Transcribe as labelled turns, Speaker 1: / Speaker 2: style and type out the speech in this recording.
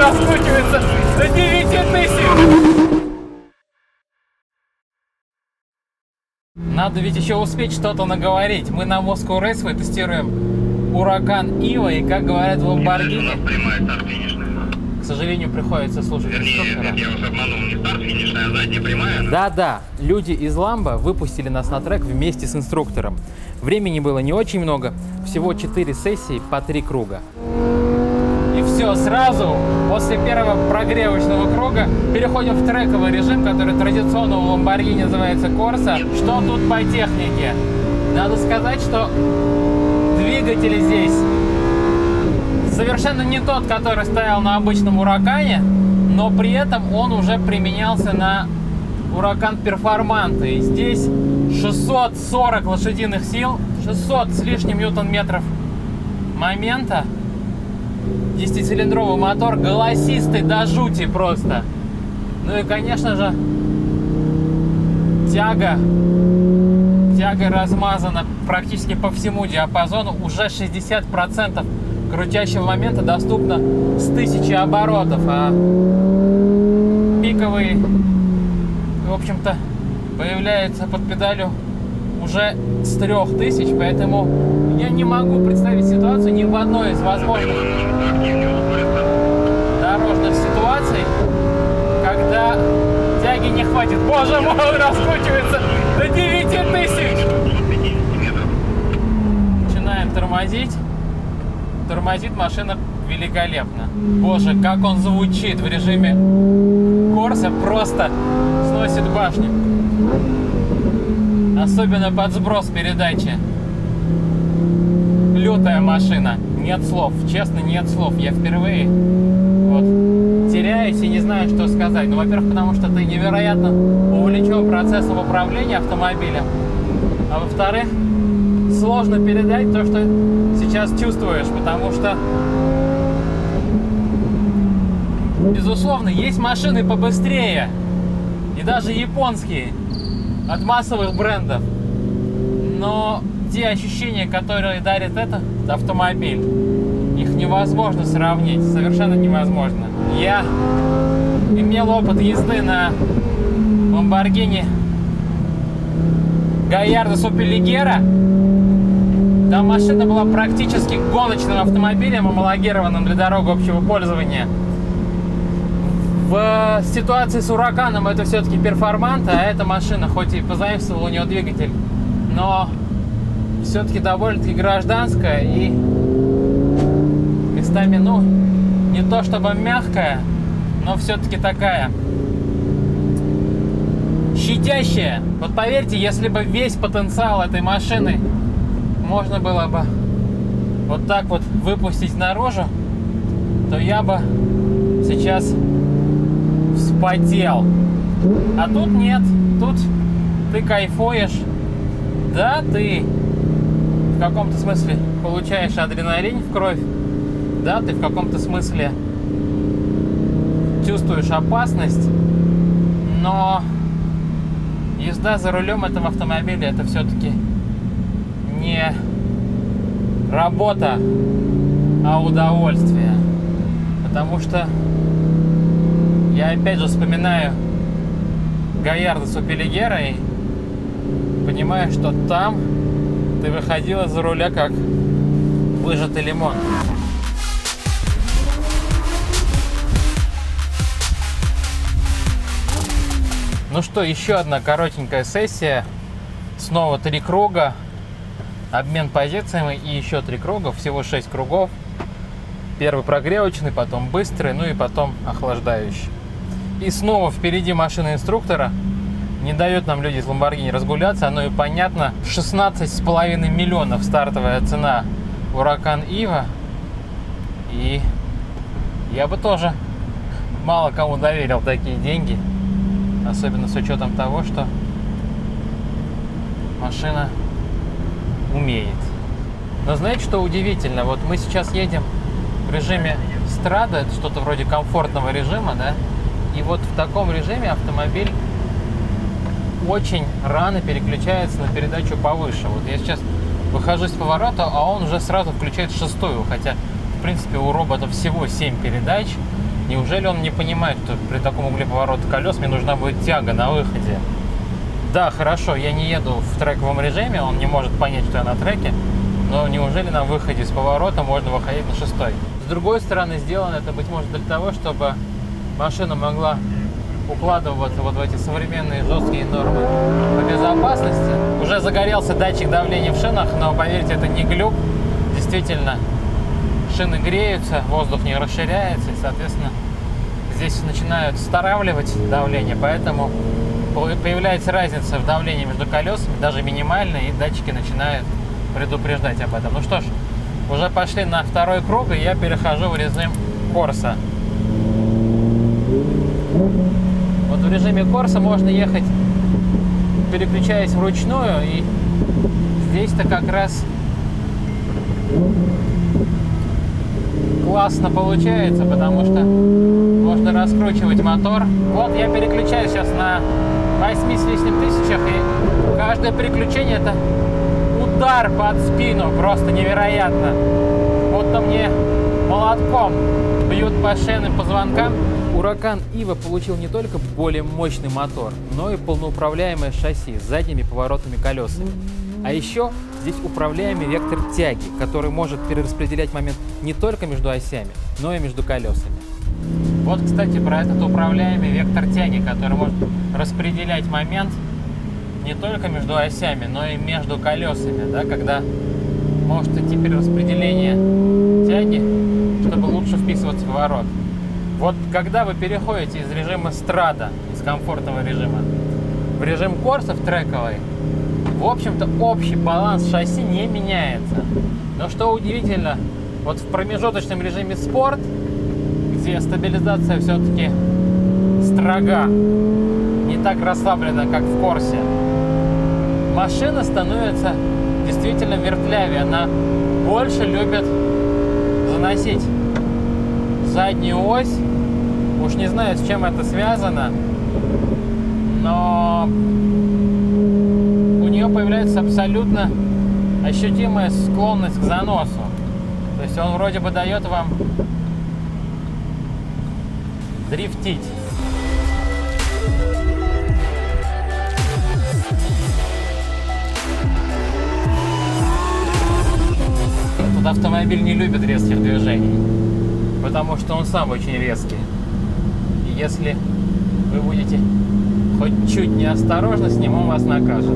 Speaker 1: раскручивается до 9000. Надо ведь еще успеть что-то наговорить. Мы на Moscow Raceway тестируем Huracan Eva и, как говорят в Lamborghini, к сожалению, приходится слушать инструктора.
Speaker 2: Я вас обманул, не старт финишная, а задняя прямая.
Speaker 1: Да-да, люди из Lambo выпустили нас на трек вместе с инструктором. Времени было не очень много, всего 4 сессии по 3 круга. И все, сразу после первого прогревочного круга переходим в трековый режим, который традиционно у Lamborghini называется Corsa. Что тут по технике? Надо сказать, что двигатель здесь совершенно не тот, который стоял на обычном Huracan, но при этом он уже применялся на Huracan Performante. И здесь 640 лошадиных сил, 600 с лишним ньютон-метров момента. 10-цилиндровый мотор, голосистый до жути просто. Ну и, конечно же, тяга размазана практически по всему диапазону. Уже 60% крутящего момента доступно с 1000 оборотов, а пиковый, в общем-то, появляется под педалью уже с 3000, поэтому я не могу представить ситуацию ни в одной из возможных дорожных ситуаций, когда тяги не хватит. Боже мой, он раскручивается до 9000. Начинаем тормозить. Тормозит машина великолепно. Боже, как он звучит в режиме Corsa, просто сносит башню. Особенно под сброс передачи. Лютая машина. Нет слов. Честно, нет слов. Я впервые вот теряюсь и не знаю, что сказать. Ну, во-первых, потому что ты невероятно увлечен процессом управления автомобилем. А во-вторых, сложно передать то, что сейчас чувствуешь, потому что, безусловно, есть машины побыстрее. И даже японские. От массовых брендов. Но те ощущения, которые дарит этот автомобиль, их невозможно сравнить. Совершенно невозможно. Я имел опыт езды на Lamborghini Gallardo Superleggera. Там машина была практически гоночным автомобилем, homologированным для дорог общего пользования. В ситуации с Huracan это все-таки перформанта, а эта машина, хоть и позаимствовала у нее двигатель, но все-таки довольно-таки гражданская и местами, ну, не то чтобы мягкая, но все-таки такая щадящая. Вот поверьте, если бы весь потенциал этой машины можно было бы вот так вот выпустить наружу, то я бы сейчас вспотел. А тут нет. Тут ты кайфуешь. Да, ты в каком-то смысле получаешь адреналин в кровь. Да, ты в каком-то смысле чувствуешь опасность. Но езда за рулем этого автомобиля — это все-таки не работа, а удовольствие. Потому что я опять же вспоминаю Gallardo Superleggera и понимаю, что там ты выходила за руля как выжатый лимон. Ну что, еще одна коротенькая сессия. Снова 3 круга. Обмен позициями и еще 3 круга. Всего 6 кругов. Первый прогревочный, потом быстрый, ну и потом охлаждающий. И снова впереди машина инструктора. Не дает нам люди из Lamborghini разгуляться. Оно и понятно. 16,5 миллионов стартовая цена Huracan Eva. И я бы тоже мало кому доверил такие деньги. Особенно с учетом того, что машина умеет. Но знаете, что удивительно? Вот мы сейчас едем в режиме Strada, это что-то вроде комфортного режима, да? И вот в таком режиме автомобиль очень рано переключается на передачу повыше. Вот я сейчас выхожу с поворота, а он уже сразу включает шестую. Хотя, в принципе, у робота всего 7 передач. Неужели он не понимает, что при таком угле поворота колес мне нужна будет тяга на выходе? Да, хорошо, я не еду в трековом режиме, он не может понять, что я на треке, но неужели на выходе с поворота можно выходить на 6-й? С другой стороны, сделано это, быть может, для того, чтобы машина могла укладываться вот в эти современные жесткие нормы по безопасности. Уже загорелся датчик давления в шинах, но, поверьте, это не глюк. Действительно, шины греются, воздух не расширяется, и, соответственно, здесь начинают стравливать давление, поэтому появляется разница в давлении между колесами, даже минимальная, и датчики начинают предупреждать об этом. Ну что ж, уже пошли на второй круг, и я перехожу в режим Corsa. Вот в режиме Corsa можно ехать, переключаясь вручную, и здесь-то как раз классно получается, потому что можно раскручивать мотор. Вот я переключаюсь сейчас на 8 с лишним тысячах, и каждое переключение — это удар под спину, просто невероятно. Будто мне молотком бьют по шейным позвонкам. Huracan Evo получил не только более мощный мотор, но и полноуправляемое шасси с задними поворотными колесами. А еще здесь управляемый вектор тяги, который может перераспределять момент не только между осями, но и между колесами. Вот, кстати, про этот управляемый вектор тяги, который может распределять момент не только между осями, но и между колесами, да, когда может идти перераспределение тяги, чтобы лучше вписываться в поворот. Вот когда вы переходите из режима страда, из комфортного режима, в режим Corsa, в трековый, в общем-то общий баланс шасси не меняется. Но что удивительно, вот в промежуточном режиме спорт, где стабилизация все-таки строга, не так расслаблена, как в Корсе, машина становится действительно вертлявее. Она больше любит заносить заднюю ось. Уж не знаю, с чем это связано, но у нее появляется абсолютно ощутимая склонность к заносу. То есть он вроде бы дает вам дрифтить. Тут автомобиль не любит резких движений, потому что он сам очень резкий. И если вы будете хоть чуть неосторожны с ним, он вас накажет.